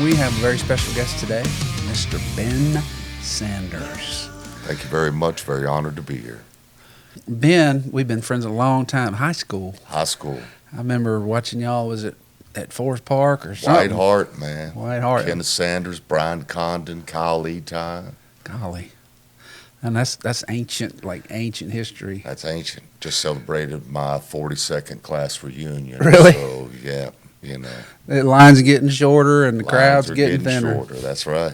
We have a very special guest today, Mr. Ben Sanders. Thank you very much. Very honored to be here. Ben, we've been friends a long time, high school. High school. I remember watching y'all, was it at Forest Park or something? White Hart, man. White Hart. Kenneth Sanders, Brian Condon, Kyle Leetime. Golly. And that's ancient, like ancient history. That's ancient. Just celebrated my 42nd class reunion. Really? So, yeah, you know. The line's getting shorter and the lines crowd's are getting thinner. shorter. That's right.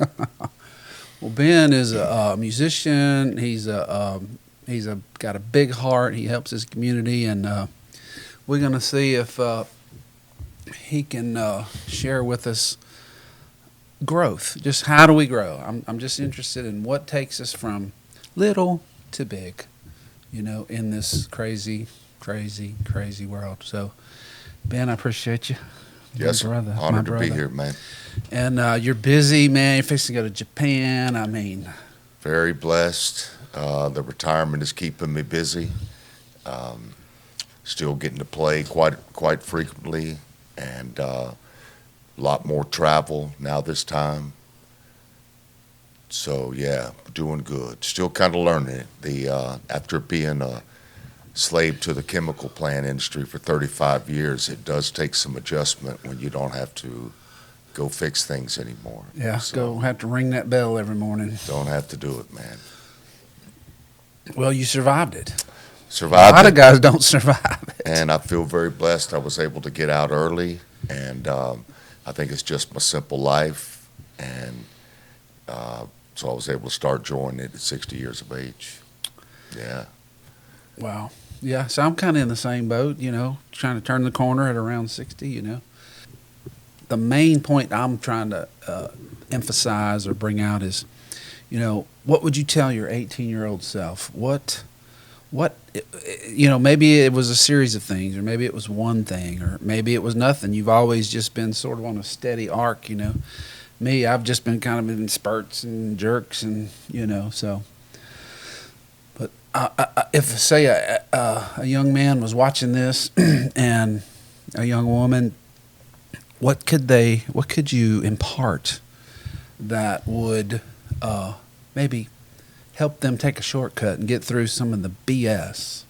Well, Ben is a musician. He's got a big heart. He helps his community, and we're going to see if he can share with us growth. Just how do we grow? I'm just interested in what takes us from little to big, in this crazy, crazy, crazy world. So, Ben, I appreciate you. Yes, brother, honored to be here, man. And you're busy, man. You're fixing to go to Japan. I mean, Very blessed. The retirement is keeping me busy. Still getting to play quite frequently, and a lot more travel now this time. So yeah, doing good. Still kind of learning it. After being a slave to the chemical plant industry for 35 years, it does take some adjustment when you don't have to go fix things anymore. yeah, So, have to ring that bell every morning. don't have to do it, man. Well, you survived it. A Survived lot it, of guys don't survive it. and I feel very blessed. I was able to get out early, and I think it's just my simple life, and so I was able to start enjoying it at 60 years of age. Yeah. Wow. Yeah, so I'm kind of in the same boat, trying to turn the corner at around 60, The main point I'm trying to emphasize or bring out is, what would you tell your 18-year-old self? What, maybe it was a series of things, or maybe it was one thing, or maybe it was nothing. You've always just been sort of on a steady arc, Me, I've just been kind of in spurts and jerks, and, so. But if, say, a young man was watching this and a young woman, what could you impart that would maybe help them take a shortcut and get through some of the BS,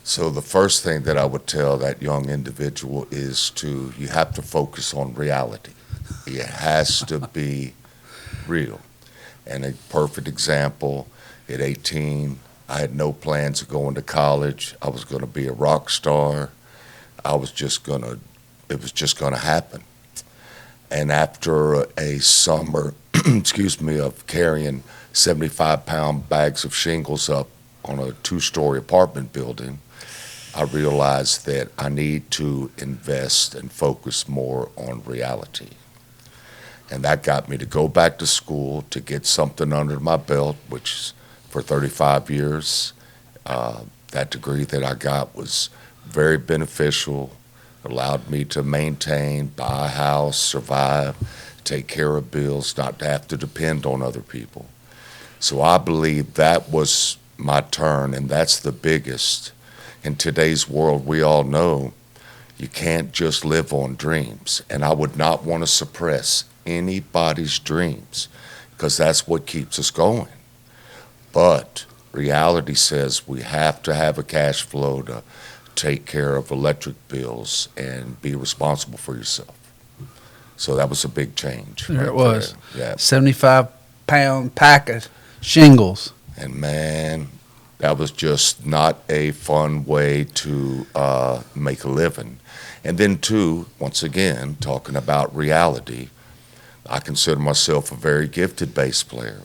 So the first thing that I would tell that young individual is you have to focus on reality. It has to be real. And a perfect example, at 18, I had no plans of going to college. I was going to be a rock star. It was just going to happen. And after a summer, of carrying 75-pound bags of shingles up on a 2-story apartment building, I realized that I need to invest and focus more on reality. And that got me to go back to school to get something under my belt, which for 35 years, that degree that I got was very beneficial, allowed me to maintain, buy a house, survive, take care of bills, not to have to depend on other people. So I believe that was my turn, and that's the biggest. In today's world, we all know you can't just live on dreams, and I would not want to suppress anybody's dreams, because that's what keeps us going. But reality says we have to have a cash flow to take care of electric bills and be responsible for yourself. So that was a big change. There right it was. Yeah. 75-pound pack of shingles. And man, that was just not a fun way to make a living. And then too, once again, talking about reality, I consider myself a very gifted bass player.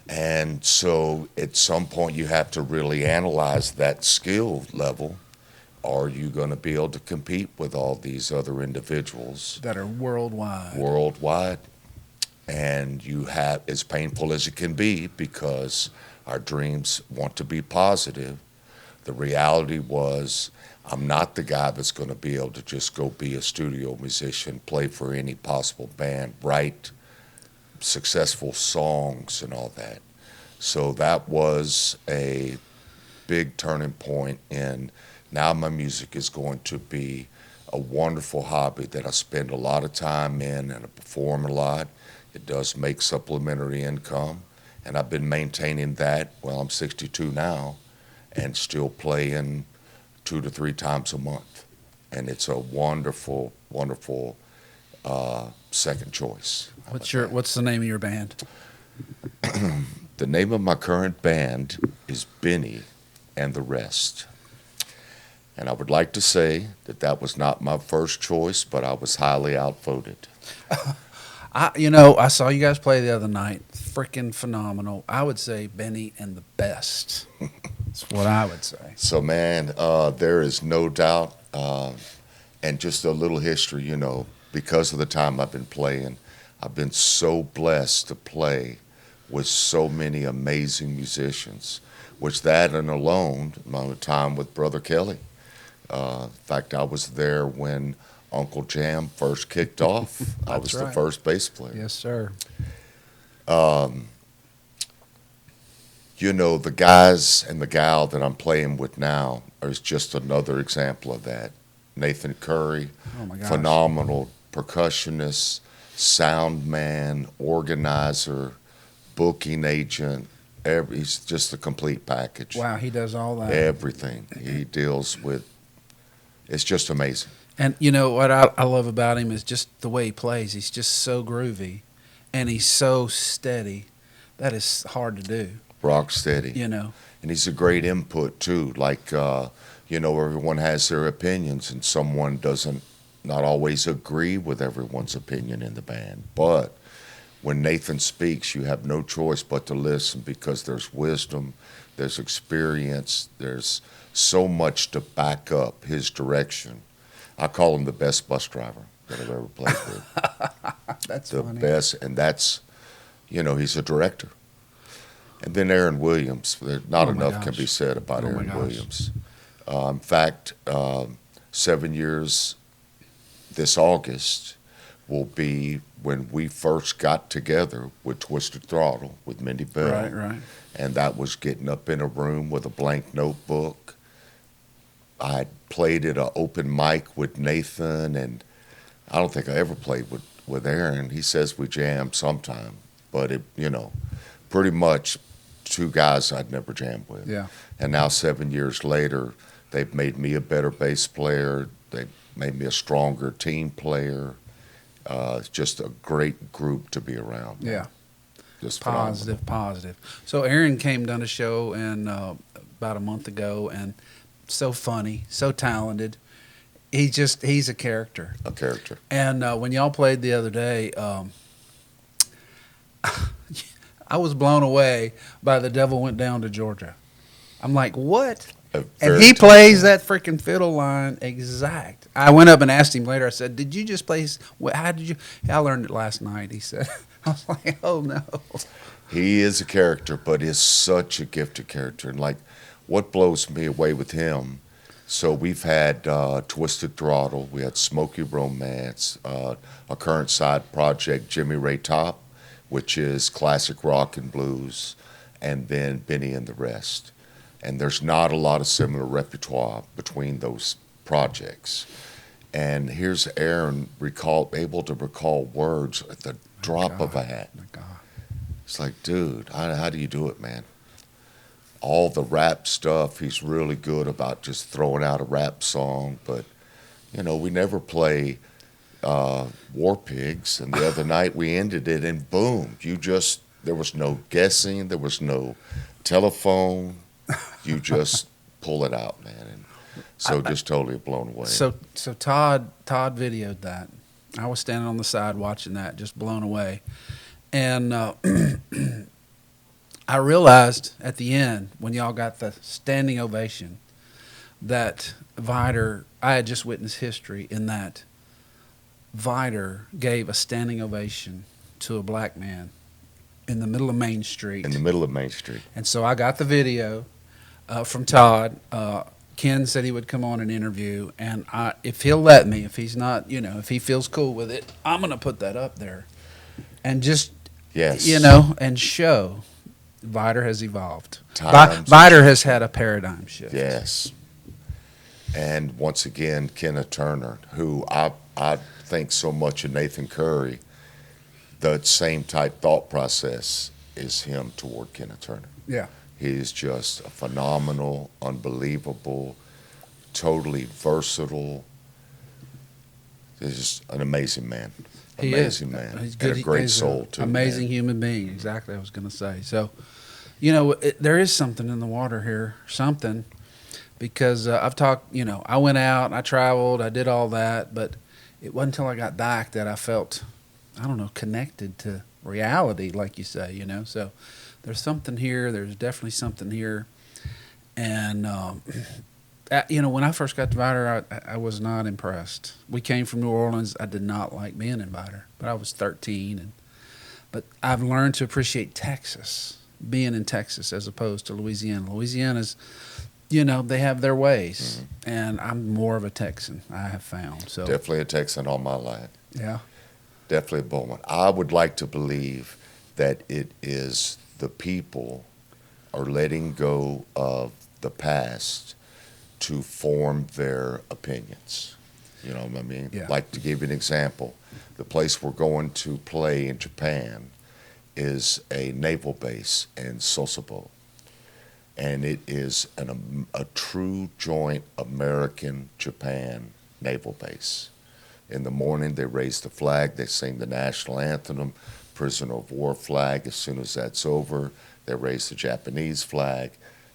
And so at some point you have to really analyze that skill level. Are you going to be able to compete with all these other individuals That are worldwide. worldwide? And you have, as painful as it can be, because our dreams want to be positive, the reality was I'm not the guy that's going to be able to just go be a studio musician, play for any possible band, write successful songs and all that. So that was a big turning point in now my music is going to be a wonderful hobby that I spend a lot of time in and I perform a lot. It does make supplementary income, and I've been maintaining that. Well, I'm 62 now and still playing 2 to 3 times a month. And it's a wonderful, wonderful second choice. What's the name of your band? The name of my current band is Benny and the Rest. And I would like to say that that was not my first choice, but I was highly outvoted. I saw you guys play the other night. Freaking phenomenal. I would say Benny and the Best. That's what I would say. So, man, there is no doubt, and just a little history, because of the time I've been playing, I've been so blessed to play with so many amazing musicians, which that and alone, my time with Brother Kelly. In fact, I was there when Uncle Jam first kicked off. I was the first bass player. Yes, sir. The guys and the gal that I'm playing with now is just another example of that. Nathan Curry, Oh my gosh. phenomenal percussionist, sound man, organizer, booking agent. He's just a complete package. Wow, he does all that. Everything he deals with, it's just amazing. And you know what I love about him is just the way he plays. He's just so groovy, and he's so steady. That is hard to do. Rock steady. And he's a great input too. Like, everyone has their opinions, and someone doesn't not always agree with everyone's opinion in the band. But when Nathan speaks, you have no choice but to listen because there's wisdom, there's experience, there's so much to back up his direction. I call him the best bus driver that I've ever played with. That's the funny. best, and that's, he's a director. And then Aaron Williams. Not enough can be said about Aaron Williams. In fact, 7 years this August will be when we first got together with Twisted Throttle with Mindy Bell. Right. And that was getting up in a room with a blank notebook. I played at an open mic with Nathan, and I don't think I ever played with Aaron. He says we jammed sometime, but pretty much two guys I'd never jammed with. Yeah. And now 7 years later, they've made me a better bass player. They've made me a stronger team player. It's just a great group to be around. Yeah. Just Positive. So Aaron came down a show about a month ago, and so funny, so talented. He's a character. A character. And when y'all played the other day, I was blown away by The Devil Went Down to Georgia. I'm like, what? And he plays that freaking fiddle line exact. I went up and asked him later. I said, "Did you just play? How did you?" I learned it last night. He said, "I was like, oh no." He is a character, but is such a gifted character. And like, what blows me away with him? So we've had Twisted Throttle, we had Smoky Romance, a current side project, Jimmy Ray Top, which is classic rock and blues, and then Benny and the Rest. And there's not a lot of similar repertoire between those projects. And here's Aaron able to recall words at the drop of a hat. My God. It's like, dude, how do you do it, man? All the rap stuff, he's really good about just throwing out a rap song. But, we never play War Pigs. And the other night we ended it, and boom, there was no guessing, there was no telephone. You just pull it out, man. And so just totally blown away. So Todd videoed that. I was standing on the side watching that, just blown away. And I realized at the end, when y'all got the standing ovation, that I had just witnessed history in that Vider gave a standing ovation to a black man in the middle of Main Street. In the middle of Main Street. And so I got the video from Todd. Ken said he would come on an interview, and if he'll let me, if he's not, if he feels cool with it, I'm going to put that up there. And just, yes. And show Vider has evolved. Times. Vider has had a paradigm shift. Yes. And once again, Kenna Turner, who I think so much of Nathan Curry, the same type thought process is him toward Kenna Turner. Yeah. He's just a phenomenal, unbelievable, totally versatile. He's just an amazing man. He Amazing is. man. He's And good. a great He's soul, an too. amazing man. human being. Exactly, I was going to say. So, there is something in the water here. Something, because I've talked. I went out, I traveled, I did all that, but it wasn't until I got back that I felt, I don't know, connected to reality, like you say. So there's something here. There's definitely something here, and when I first got to Vidor, I was not impressed. We came from New Orleans. I did not like being in Vidor, but I was 13. But I've learned to appreciate Texas, being in Texas as opposed to Louisiana. Louisiana's, they have their ways, and I'm more of a Texan, I have found. So Definitely a Texan all my life. yeah, Definitely a Bowman. I would like to believe that it is the people are letting go of the past to form their opinions. You know what I mean? Yeah. Like, to give you an example, the place we're going to play in Japan is a naval base in Sasebo. And it is a true joint American-Japan naval base. In the morning, they raise the flag, they sing the national anthem, prisoner of war flag. As soon as that's over, they raise the Japanese flag,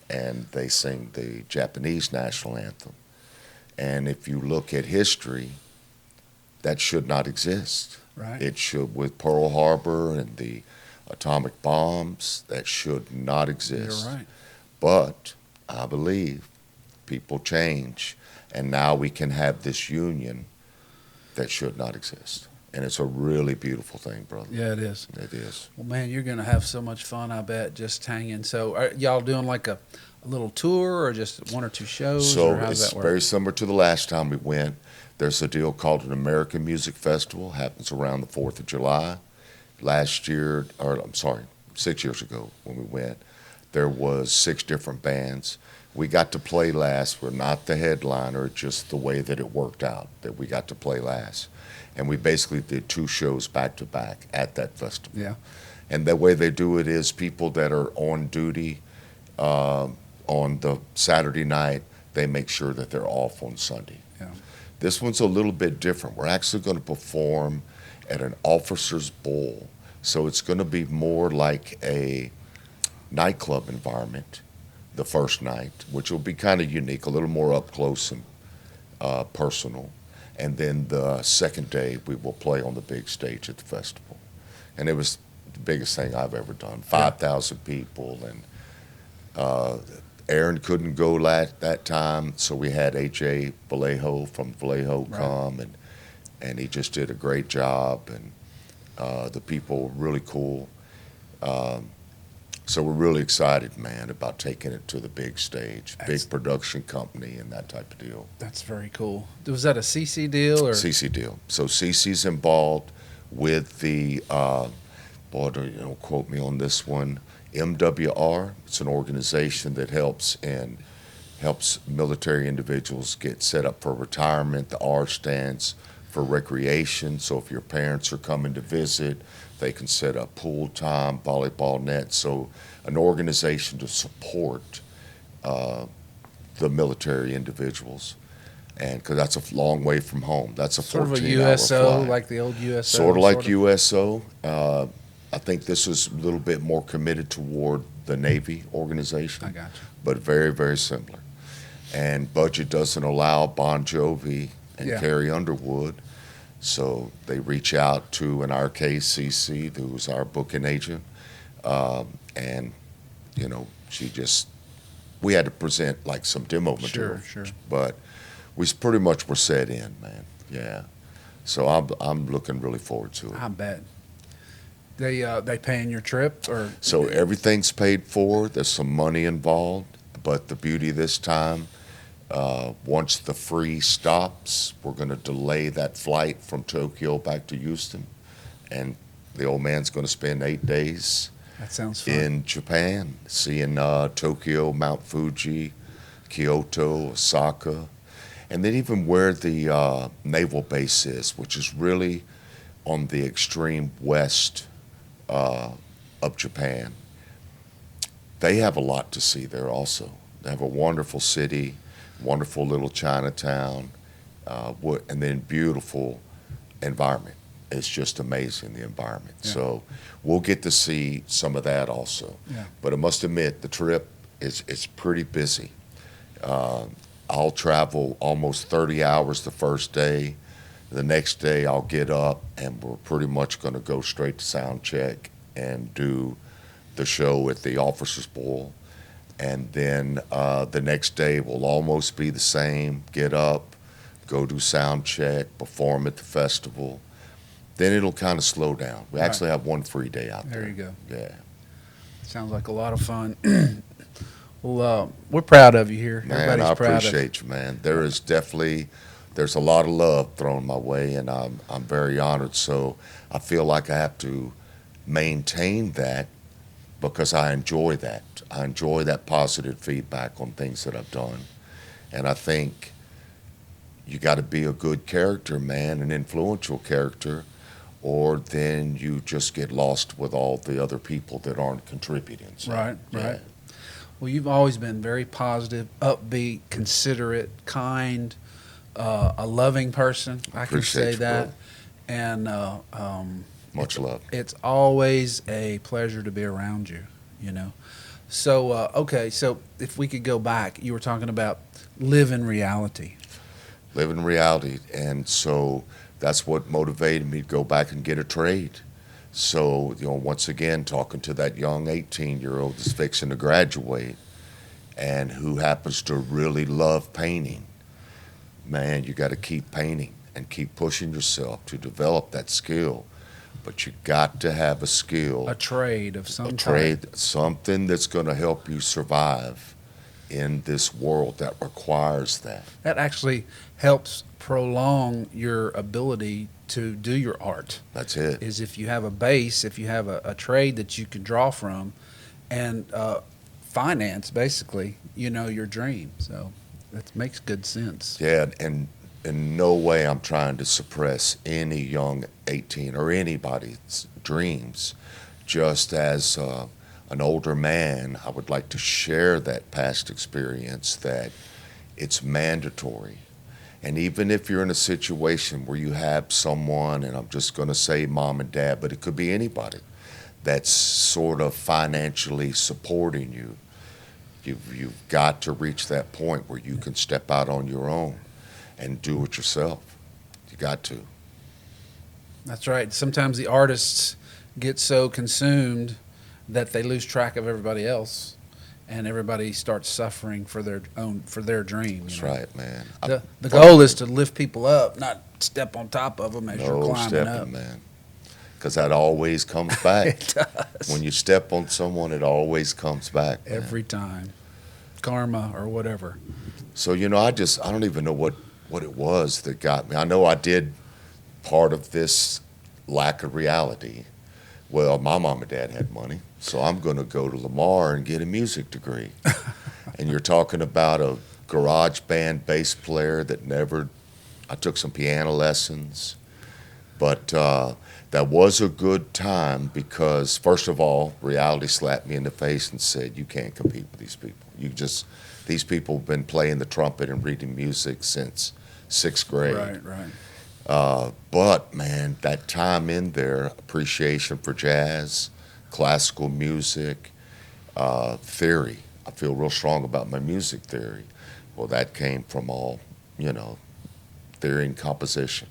and they sing the Japanese national anthem. And if you look at history, that should not exist. right. It should, with Pearl Harbor and the atomic bombs, that should not exist. You're right. But I believe people change, and now we can have this union that should not exist. And it's a really beautiful thing, brother. Yeah, it is. It is. Well, man, you're going to have so much fun, I bet, just hanging. So are y'all doing like a little tour or just one or two shows? So or how does it's that work? very similar to the last time we went. There's a deal called an American Music Festival, happens around the 4th of July. Last year, or I'm sorry, 6 years ago when we went, there was 6 different bands. We got to play last. We're not the headliner, just the way that it worked out, that we got to play last. And we basically did 2 shows back to back at that festival. Yeah. And the way they do it is people that are on duty on the Saturday night, they make sure that they're off on Sunday. Yeah. This one's a little bit different. We're actually going to perform at an officer's bowl. So it's going to be more like a nightclub environment the first night, which will be kind of unique, a little more up close and personal. And then the second day, we will play on the big stage at the festival. And it was the biggest thing I've ever done, 5,000 people. And Aaron couldn't go that time, so we had A.J. Vallejo from Vallejo come, and he just did a great job. And the people were really cool. So we're really excited, man, about taking it to the big stage, big production company and that type of deal. That's very cool. Was that a CC deal or? CC deal. So CC's involved with the, boy, don't quote me on this one, MWR. It's an organization that helps military individuals get set up for retirement. The R stands for recreation. So if your parents are coming to visit, they can set up pool time, volleyball nets. So an organization to support the military individuals. And because that's a long way from home. That's a 14-hour Sort of a USO, flight. like the old USO? Sort of like USO. I think this is a little bit more committed toward the Navy organization. I got you. But very, very similar. And budget doesn't allow Bon Jovi and Carrie Underwood. So they reach out to, in our case, CC, who's our booking agent. And, we had to present like some demo material. Sure. But we pretty much were set in, man. Yeah. So I'm looking really forward to it. I bet. They paying your trip or? So everything's paid for. There's some money involved. But the beauty this time, once the free stops, we're going to delay that flight from Tokyo back to Houston. And the old man's going to spend 8 days That sounds fun. in Japan, seeing Tokyo, Mount Fuji, Kyoto, Osaka. And then even where the naval base is, which is really on the extreme west uh, of Japan, they have a lot to see there also. They have a wonderful city, wonderful little Chinatown, and then beautiful environment. It's just amazing, the environment. Yeah. So we'll get to see some of that also. Yeah. But I must admit, the trip is pretty busy. I'll travel almost 30 hours the first day. The next day I'll get up and we're pretty much going to go straight to sound check and do the show at the Officers Bowl. And then the next day will almost be the same. Get up, go do sound check, perform at the festival. Then it'll kind of slow down. We actually have one free day out there. There you go. Yeah. Sounds like a lot of fun. Well, we're proud of you here. Man, Everybody's I proud of appreciate you, man. There's a lot of love thrown my way, and I'm very honored. So I feel like I have to maintain that because I enjoy that. I enjoy that positive feedback on things that I've done. And I think you got to be a good character, man, an influential character, or then you just get lost with all the other people that aren't contributing. So, Right, yeah. right. Well, you've always been very positive, upbeat, considerate, kind, a loving person. I can Appreciate say you, that. brother. And Much love. it's always a pleasure to be around you, you know. So, okay, so if we could go back, you were talking about live in reality. Live in reality. And so that's what motivated me to go back and get a trade. So, once again, talking to that young 18-year-old that's fixing to graduate and who happens to really love painting, man, you got to keep painting and keep pushing yourself to develop that skill. But you got to have a skill, A trade of some a type. trade, something that's going to help you survive in this world that requires that. That actually helps prolong your ability to do your art. That's it. Is if you have a base, if you have a trade that you can draw from, and finance basically, your dream. So that makes good sense. Yeah, and in no way I'm trying to suppress any young 18 or anybody's dreams. Just as an older man, I would like to share that past experience that it's mandatory. And even if you're in a situation where you have someone, and I'm just going to say mom and dad, but it could be anybody, that's sort of financially supporting you, you've got to reach that point where you can step out on your own and do it yourself. You got to. That's right. Sometimes the artists get so consumed that they lose track of everybody else, and everybody starts suffering for their dream. That's right, man. The goal is to lift people up, not step on top of them as you're No climbing stepping, up. man. Because that always comes back. It does. When you step on someone, it always comes back, man. Every time. Karma or whatever. So, I don't even know what it was that got me. I know I did part of this lack of reality. Well, my mom and dad had money, so I'm going to go to Lamar and get a music degree. And you're talking about a garage band bass player I took some piano lessons, but that was a good time because, first of all, reality slapped me in the face and said, you can't compete with these people. These people have been playing the trumpet and reading music since 6th grade. Right. But, man, that time in there, appreciation for jazz, classical music, theory. I feel real strong about my music theory. Well, that came from all, theory and composition.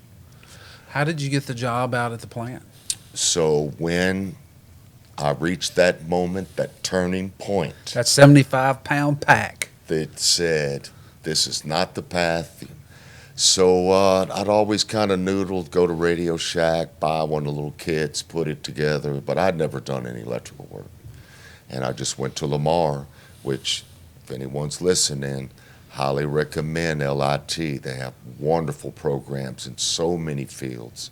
How did you get the job out at the plant? So when I reached that moment, that turning point, That 75-pound pack. that said, this is not the path. So I'd always kind of noodled, go to Radio Shack, buy one of the little kits, put it together, but I'd never done any electrical work. And I just went to Lamar, which, if anyone's listening, highly recommend LIT. They have wonderful programs in so many fields.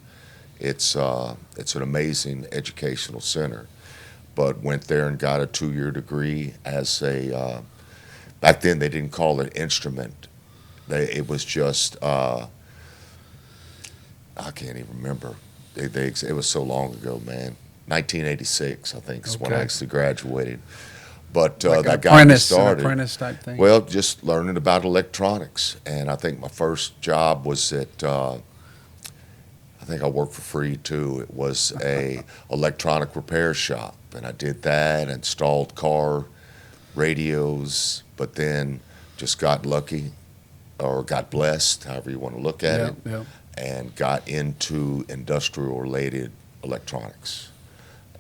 It's an amazing educational center. But went there and got a 2-year degree as back then they didn't call it instrument It was just I can't even remember. It was so long ago, man. 1986, I think, is when I Okay. actually graduated. But Like that got me an started. apprentice type thing. Well, just learning about electronics, and I think my first job was at. I think I worked for free too. It was a electronic repair shop, and I did that, installed car radios, but then just got lucky or got blessed, however you want to look at yeah, it, yeah. and got into industrial related electronics.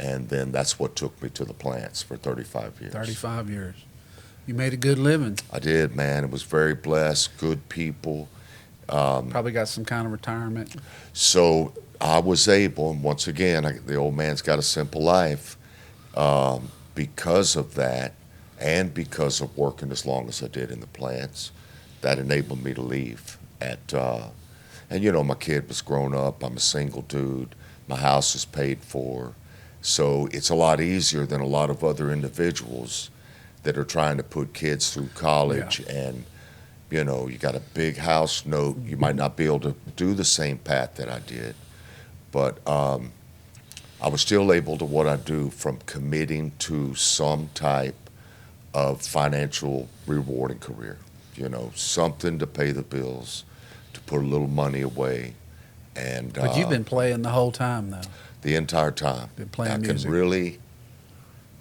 And then that's what took me to the plants for 35 years. 35 years. You made a good living. I did, man. It was very blessed, good people. Probably got some kind of retirement. So I was able, and once again, the old man's got a simple life. Because of that, and because of working as long as I did in the plants, that enabled me to leave and you know, my kid was grown up. I'm a single dude. My house is paid for. So it's a lot easier than a lot of other individuals that are trying to put kids through college. And, you know, you got a big house note. You might not be able to do the same path that I did. But I was still able to what I do from committing to some type of financial rewarding career. You know, something to pay the bills, to put a little money away. And But you've been playing the whole time, though. the entire time. Been playing I music. can really,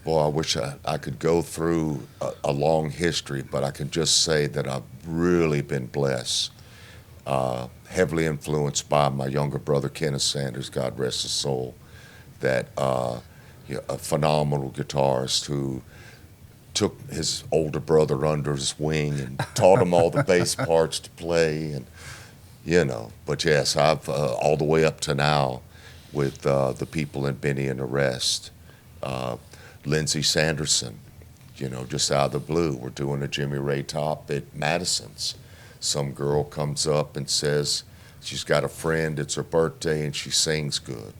boy, I wish I could go through a long history, but I can just say that I've really been blessed. Heavily influenced by my younger brother, Kenneth Sanders, God rest his soul, that a phenomenal guitarist who took his older brother under his wing and taught him all the bass parts to play, and you know. But yes, I've all the way up to now with the people in Benny and the Rest. Lindsay Sanderson, you know, just out of the blue, we're doing a Jimmy Ray Top at Madison's. Some girl comes up and says she's got a friend, it's her birthday, and she sings good.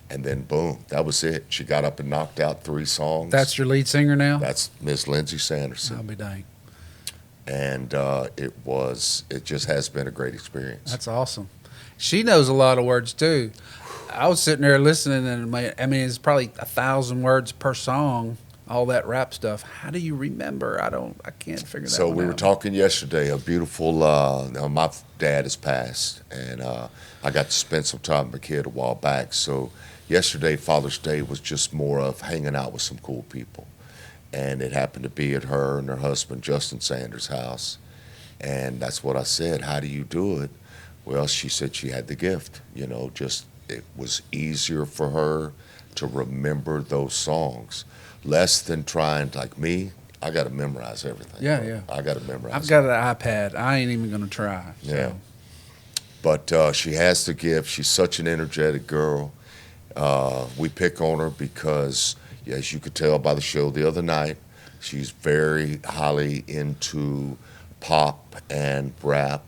And then boom, that was it. She got up and knocked out 3 songs. That's your lead singer now? That's Miss Lindsay Sanderson. I'll be dang. And it just has been a great experience. That's awesome. She knows a lot of words, too. I was sitting there listening, and I mean, it's probably 1,000 words per song, all that rap stuff. How do you remember? I can't figure that So one we were out. talking yesterday, a beautiful, my dad has passed, and I got to spend some time with my kid a while back. So yesterday, Father's Day was just more of hanging out with some cool people. And it happened to be at her and her husband, Justin Sanders' house. And that's what I said, how do you do it? Well, she said she had the gift, you know, just it was easier for her to remember those songs. Less than trying, like me, I got to memorize everything. Yeah, yeah. I got to memorize I've got an iPad. I ain't even going to try. So. Yeah. But she has the gift. She's such an energetic girl. We pick on her because, as you could tell by the show the other night, she's very highly into pop and rap.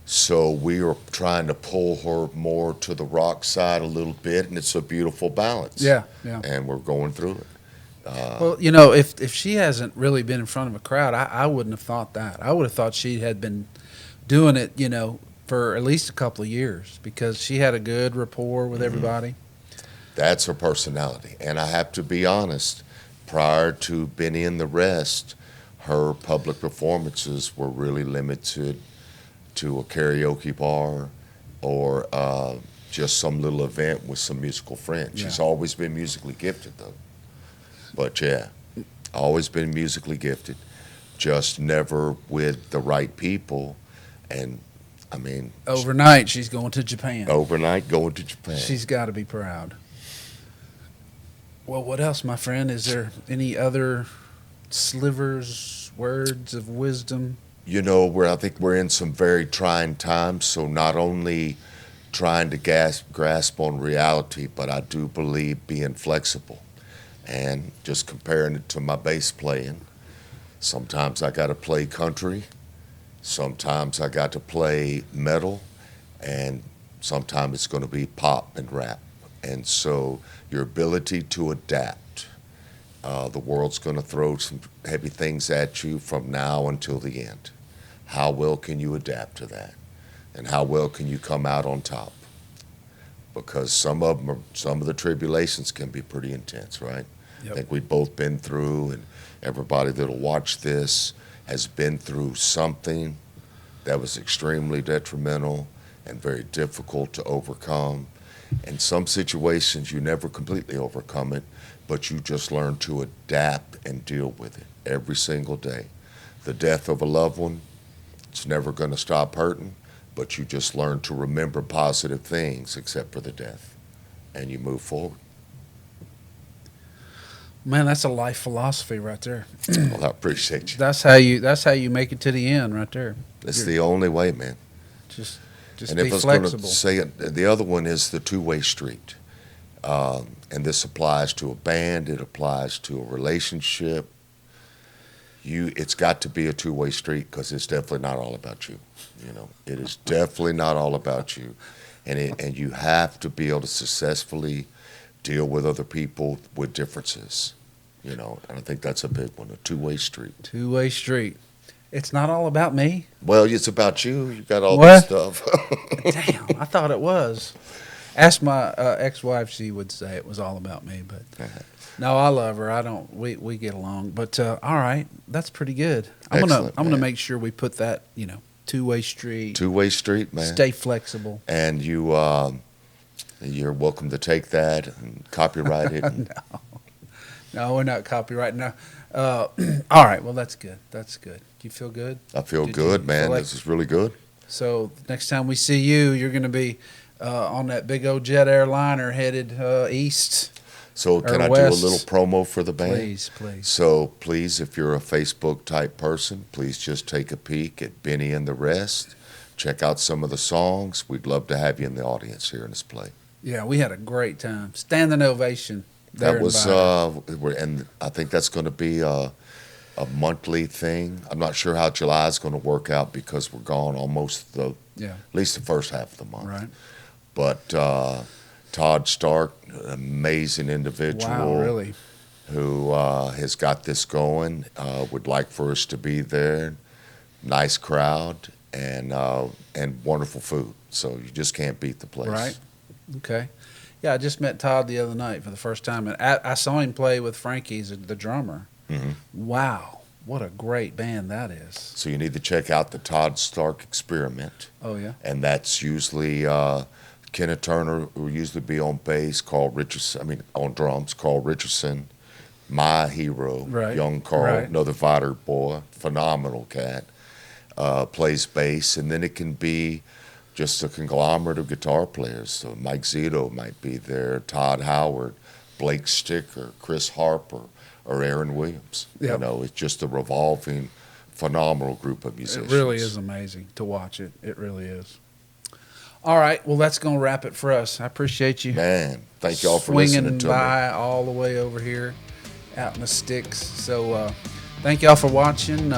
So we are trying to pull her more to the rock side a little bit, and it's a beautiful balance. Yeah, yeah. And we're going through it. Well, you know, if she hasn't really been in front of a crowd, I wouldn't have thought that. I would have thought she had been doing it, you know, for at least a couple of years because she had a good rapport with everybody. That's her personality. And I have to be honest, prior to Benny and the Rest, her public performances were really limited to a karaoke bar or just some little event with some musical friends. Yeah. She's always been musically gifted, though. But yeah, always been musically gifted, just never with the right people. And I mean, Overnight, she's going to Japan. overnight going to Japan. She's got to be proud. Well, what else, my friend? Is there any other slivers, words of wisdom? You know, I think we're in some very trying times, so not only trying to grasp on reality, but I do believe being flexible. And just comparing it to my bass playing, sometimes I got to play country, sometimes I got to play metal, and sometimes it's going to be pop and rap. And so your ability to adapt, the world's going to throw some heavy things at you from now until the end. how well can you adapt to that? And how well can you come out on top? Because some of the tribulations can be pretty intense, right? Yep. I think we've both been through, and everybody that'll watch this has been through something that was extremely detrimental and very difficult to overcome. In some situations, you never completely overcome it, but you just learn to adapt and deal with it every single day. The death of a loved one, it's never going to stop hurting, but you just learn to remember positive things except for the death, and you move forward. Man, that's a life philosophy right there. Well, I appreciate you. That's how you make it to the end right there. It's the only way, man. Just And be if I was going to flexible. say it, the other one is the two-way street. And this applies to a band. It applies to a relationship. It's got to be a two-way street because it's definitely not all about you. You know, it is definitely not all about you, and you have to be able to successfully deal with other people with differences. You know, and I think that's a big one, a two-way street. Two-way street. It's not all about me. Well, it's about you. You got all What? this stuff. Damn, I thought it was. Ask my ex-wife; she would say it was all about me. But no, I love her. I don't. We get along. But all right, that's pretty good. I'm Excellent, gonna man. make sure we put that. Two-way street. Two-way street, man. Stay flexible. And you're welcome to take that and copyright it. And No, we're not copyrighting. No. All right. Well, that's good. That's good. Do you feel good? I feel Did good, you man. feel like- This is really good. So next time we see you, you're going to be on that big old jet airliner headed east. So Or can I west. do a little promo for the band? Please, please. So please, if you're a Facebook type person, please just take a peek at Benny and the Rest. Check out some of the songs. We'd love to have you in the audience here in this play. Yeah, we had a great time. Standing ovation. There That in was, Byron. and I think that's going to be a monthly thing. I'm not sure how July is going to work out because we're gone almost at least the first half of the month. Right. But Todd Stark, an amazing individual. Wow, really? Who has got this going, would like for us to be there. Nice crowd and wonderful food. So you just can't beat the place. Right. Okay. Yeah, I just met Todd the other night for the first time, and I saw him play with Frankie's, the drummer. Mm-hmm. Wow, what a great band that is. So you need to check out the Todd Stark Experiment. Oh, yeah? And that's usually Kenneth Turner, who usually be on bass, on drums, Carl Richardson, my hero, Right. young Carl, Right. another fighter boy, phenomenal cat, plays bass. And then it can be just a conglomerate of guitar players. So Mike Zito might be there, Todd Howard, Blake Sticker, Chris Harper, or Aaron Williams. Yep. You know, it's just a revolving, phenomenal group of musicians. It really is amazing to watch it. It really is. All right, well, that's going to wrap it for us. I appreciate you. Man, thank y'all for swinging listening to me. by all the way over here out in the sticks. So thank y'all for watching.